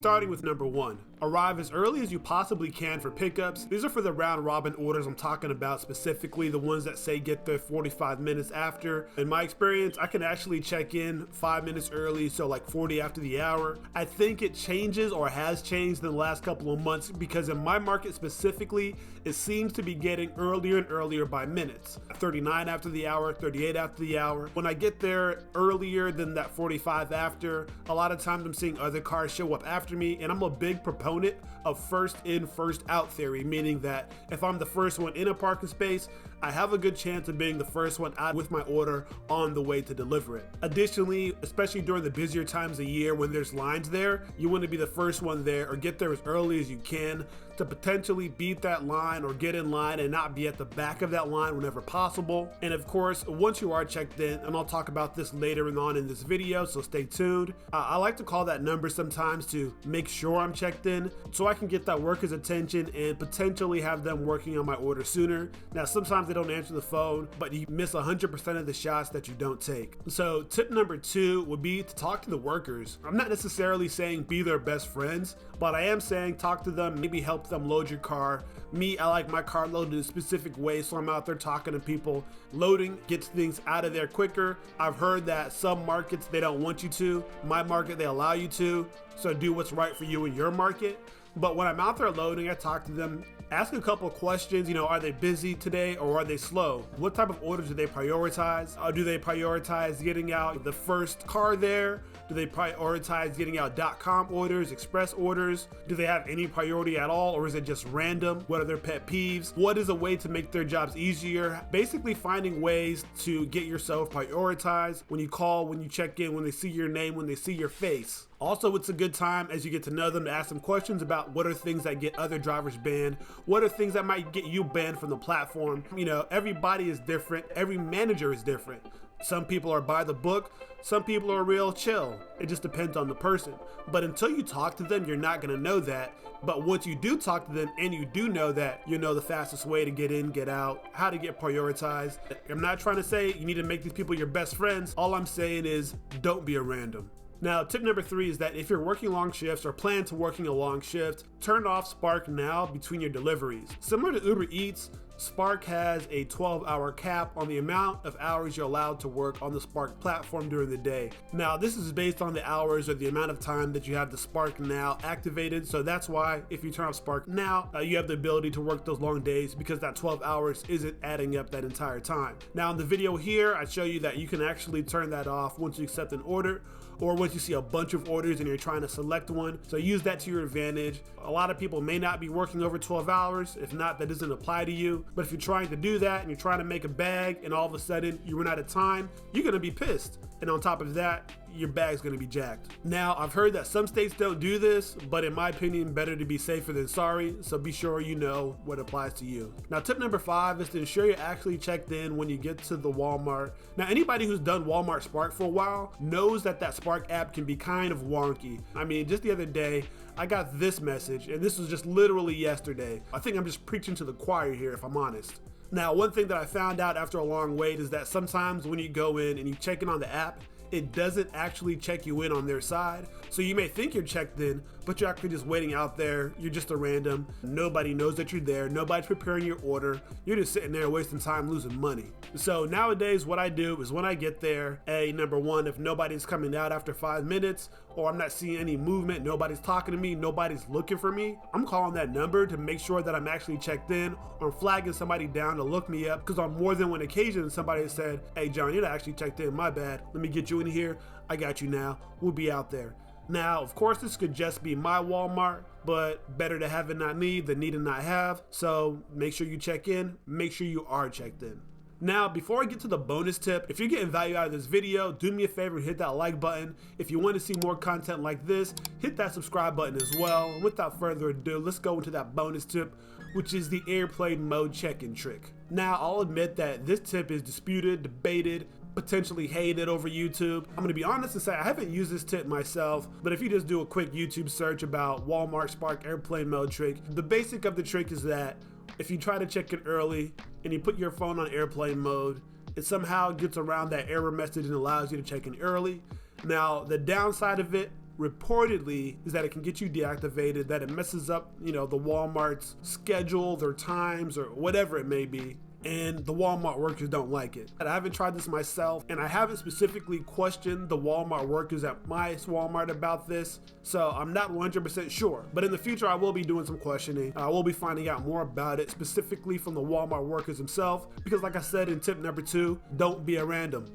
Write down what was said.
Starting with number 1, arrive as early as you possibly can for pickups. These are for the round robin orders I'm talking about, specifically the ones that say get there 45 minutes after. In my experience, I can actually check in 5 minutes early, so like 40 after the hour. I think it changes or has changed in the last couple of months because in my market specifically, it seems to be getting earlier and earlier by minutes. 39 after the hour, 38 after the hour. When I get there earlier than that 45 after, a lot of times I'm seeing other cars show up after me, and I'm a big proponent of first in, first out theory, meaning that if I'm the first one in a parking space, I have a good chance of being the first one out with my order on the way to deliver it. Additionally, especially during the busier times of year when there's lines there, you want to be the first one there or get there as early as you can to potentially beat that line or get in line and not be at the back of that line whenever possible. And of course, once you are checked in, and I'll talk about this later on in this video, so stay tuned. I like to call that number sometimes to make sure I'm checked in so I can get that worker's attention and potentially have them working on my order sooner. Now, sometimes they don't answer the phone, but you miss 100% of the shots that you don't take. So tip number 2 would be to talk to the workers. I'm not necessarily saying be their best friends, but I am saying talk to them, maybe help them load your car. Me, I like my car loaded a specific way, so I'm out there talking to people. Loading gets things out of there quicker. I've heard that some markets, they don't want you to. My market, they allow you to. So do what's right for you in your market. But when I'm out there loading, I talk to them, ask a couple of questions, are they busy today or are they slow? What type of orders do they prioritize? Do they prioritize getting out the first car there? Do they prioritize getting out .com orders, express orders? Do they have any priority at all, or is it just random? What are their pet peeves? What is a way to make their jobs easier? Basically finding ways to get yourself prioritized when you call, when you check in, when they see your name, when they see your face. Also, it's a good time as you get to know them to ask them questions about what are things that get other drivers banned, what are things that might get you banned from the platform. Everybody is different, every manager is different. Some people are by the book, some people are real chill. It just depends on the person. But until you talk to them, you're not gonna know that. But once you do talk to them and you do know that, you know the fastest way to get in, get out, how to get prioritized. I'm not trying to say you need to make these people your best friends. All I'm saying is don't be a random. Now, tip number 3 is that if you're working long shifts or plan to working a long shift, turn off Spark now between your deliveries. Similar to Uber Eats, Spark has a 12-hour cap on the amount of hours you're allowed to work on the Spark platform during the day. Now, this is based on the hours or the amount of time that you have the Spark Now activated. So that's why if you turn off Spark Now, you have the ability to work those long days because that 12 hours isn't adding up that entire time. Now, in the video here, I show you that you can actually turn that off once you accept an order or once you see a bunch of orders and you're trying to select one. So use that to your advantage. A lot of people may not be working over 12 hours. If not, that doesn't apply to you. But if you're trying to do that and you're trying to make a bag and all of a sudden you run out of time, you're gonna be pissed. And on top of that, your bag's gonna be jacked. Now, I've heard that some states don't do this, but in my opinion, better to be safer than sorry, so be sure you know what applies to you. Now, tip number 5 is to ensure you're actually checked in when you get to the Walmart. Now, anybody who's done Walmart Spark for a while knows that that Spark app can be kind of wonky. I mean, just the other day, I got this message, and this was just literally yesterday. I think I'm just preaching to the choir here, if I'm honest. Now, one thing that I found out after a long wait is that sometimes when you go in and you check in on the app, it doesn't actually check you in on their side. So you may think you're checked in, but you're actually just waiting out there. You're just a random. Nobody knows that you're there. Nobody's preparing your order. You're just sitting there wasting time losing money. So nowadays what I do is when I get there, number 1, if nobody's coming out after 5 minutes or I'm not seeing any movement, nobody's talking to me, nobody's looking for me, I'm calling that number to make sure that I'm actually checked in, or I'm flagging somebody down to look me up, because on more than one occasion somebody has said, hey John, you're not actually checked in, my bad, let me get you in here, I got you now, we'll be out there. Now, of course, this could just be my Walmart, but better to have and not need than need and not have. So make sure you check in, make sure you are checked in. Now, before I get to the bonus tip, if you're getting value out of this video, do me a favor and hit that like button. If you want to see more content like this, hit that subscribe button as well. And without further ado, let's go into that bonus tip, which is the airplane mode check-in trick. Now, I'll admit that this tip is disputed, debated, potentially hated over YouTube. I'm gonna be honest and say I haven't used this tip myself, but if you just do a quick YouTube search about Walmart Spark airplane mode trick, the basic of the trick is that if you try to check in early and you put your phone on airplane mode, it somehow gets around that error message and allows you to check in early. Now, the downside of it reportedly is that it can get you deactivated, that it messes up, the Walmart's schedule, their times, or whatever it may be. And the Walmart workers don't like it. I haven't tried this myself, and I haven't specifically questioned the Walmart workers at my Walmart about this, so I'm not 100% sure. But in the future, I will be doing some questioning. I will be finding out more about it, specifically from the Walmart workers themselves, because like I said in tip number 2, don't be a random.